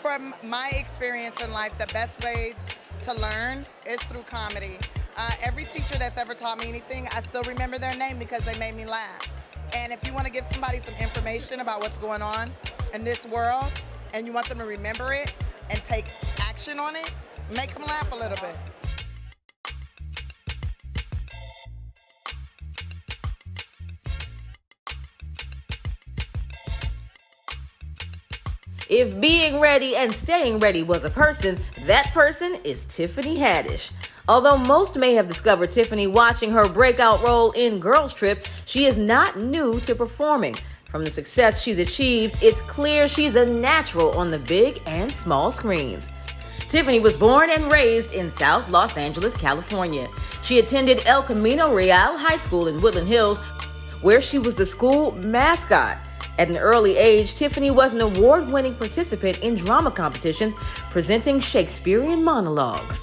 From my experience in life, the best way to learn is through comedy. Every teacher that's ever taught me anything, I still remember their name because they made me laugh. And if you want to give somebody some information about what's going on in this world and you want them to remember it and take action on it, make them laugh a little bit. If being ready and staying ready was a person, that person is Tiffany Haddish. Although most may have discovered Tiffany watching her breakout role in Girls Trip, she is not new to performing. From the success she's achieved, it's clear she's a natural on the big and small screens. Tiffany was born and raised in South Los Angeles, California. She attended El Camino Real High School in Woodland Hills, where she was the school mascot. At an early age, Tiffany was an award-winning participant in drama competitions, presenting Shakespearean monologues.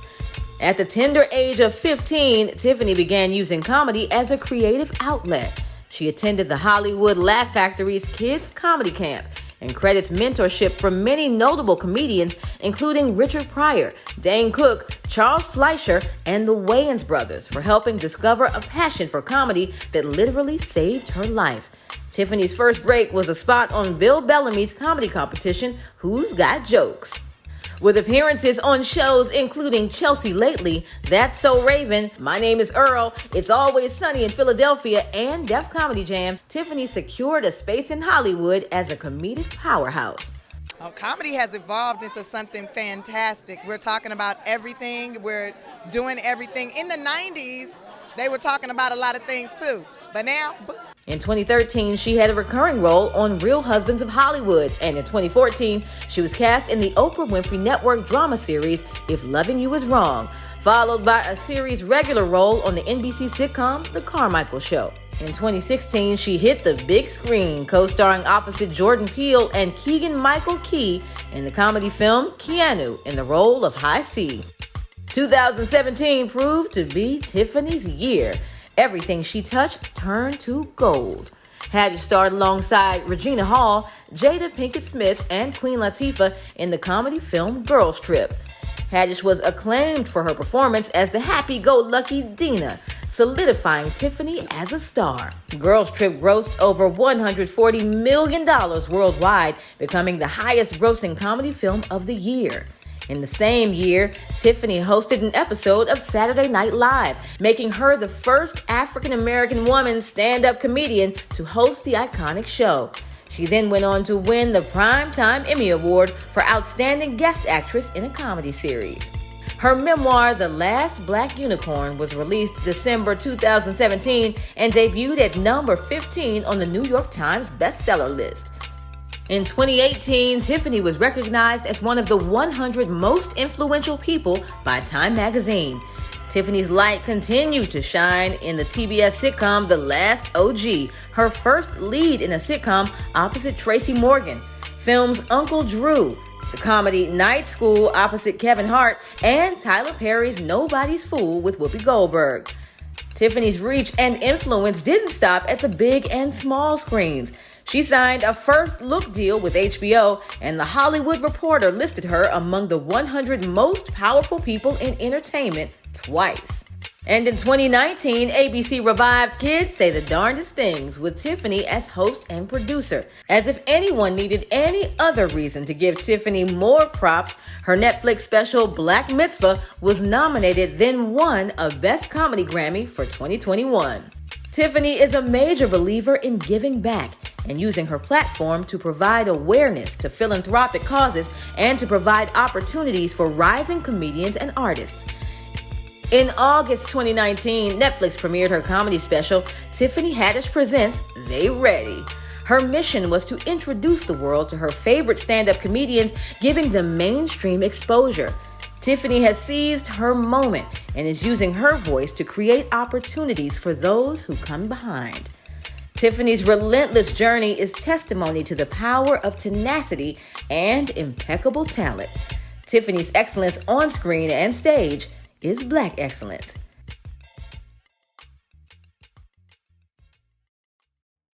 At the tender age of 15, Tiffany began using comedy as a creative outlet. She attended the Hollywood Laugh Factory's Kids Comedy Camp and credits mentorship from many notable comedians, including Richard Pryor, Dane Cook, Charles Fleischer, and the Wayans brothers, for helping discover a passion for comedy that literally saved her life. Tiffany's first break was a spot on Bill Bellamy's comedy competition, Who's Got Jokes? With appearances on shows including Chelsea Lately, That's So Raven, My Name is Earl, It's Always Sunny in Philadelphia, and Def Comedy Jam, Tiffany secured a space in Hollywood as a comedic powerhouse. Comedy has evolved into something fantastic. We're talking about everything. We're doing everything. In the 90s, they were talking about a lot of things too. But now... In 2013, she had a recurring role on Real Husbands of Hollywood, and in 2014, she was cast in the Oprah Winfrey Network drama series, If Loving You Is Wrong, followed by a series regular role on the NBC sitcom, The Carmichael Show. In 2016, she hit the big screen, co-starring opposite Jordan Peele and Keegan-Michael Key in the comedy film Keanu in the role of High C. 2017 proved to be Tiffany's year. Everything she touched turned to gold. Haddish starred alongside Regina Hall, Jada Pinkett Smith, and Queen Latifah in the comedy film Girls Trip. Haddish was acclaimed for her performance as the happy-go-lucky Dina, solidifying Tiffany as a star. Girls Trip grossed over $140 million worldwide, becoming the highest-grossing comedy film of the year. In the same year, Tiffany hosted an episode of Saturday Night Live, making her the first African-American woman stand-up comedian to host the iconic show. She then went on to win the Primetime Emmy Award for Outstanding Guest Actress in a Comedy Series. Her memoir, The Last Black Unicorn, was released December 2017 and debuted at number 15 on the New York Times bestseller list. In 2018, Tiffany was recognized as one of the 100 most influential people by Time magazine. Tiffany's light continued to shine in the TBS sitcom The Last OG, her first lead in a sitcom opposite Tracy Morgan, films Uncle Drew, the comedy Night School opposite Kevin Hart, and Tyler Perry's Nobody's Fool with Whoopi Goldberg. Tiffany's reach and influence didn't stop at the big and small screens. She signed a first-look deal with HBO, and The Hollywood Reporter listed her among the 100 most powerful people in entertainment twice. And in 2019, ABC revived Kids Say the Darndest Things with Tiffany as host and producer. As if anyone needed any other reason to give Tiffany more props, her Netflix special Black Mitzvah was nominated, then won a Best Comedy Grammy for 2021. Tiffany is a major believer in giving back and using her platform to provide awareness to philanthropic causes and to provide opportunities for rising comedians and artists. In August 2019, Netflix premiered her comedy special, Tiffany Haddish Presents They Ready. Her mission was to introduce the world to her favorite stand-up comedians, giving them mainstream exposure. Tiffany has seized her moment and is using her voice to create opportunities for those who come behind. Tiffany's relentless journey is testimony to the power of tenacity and impeccable talent. Tiffany's excellence on screen and stage is Black excellence.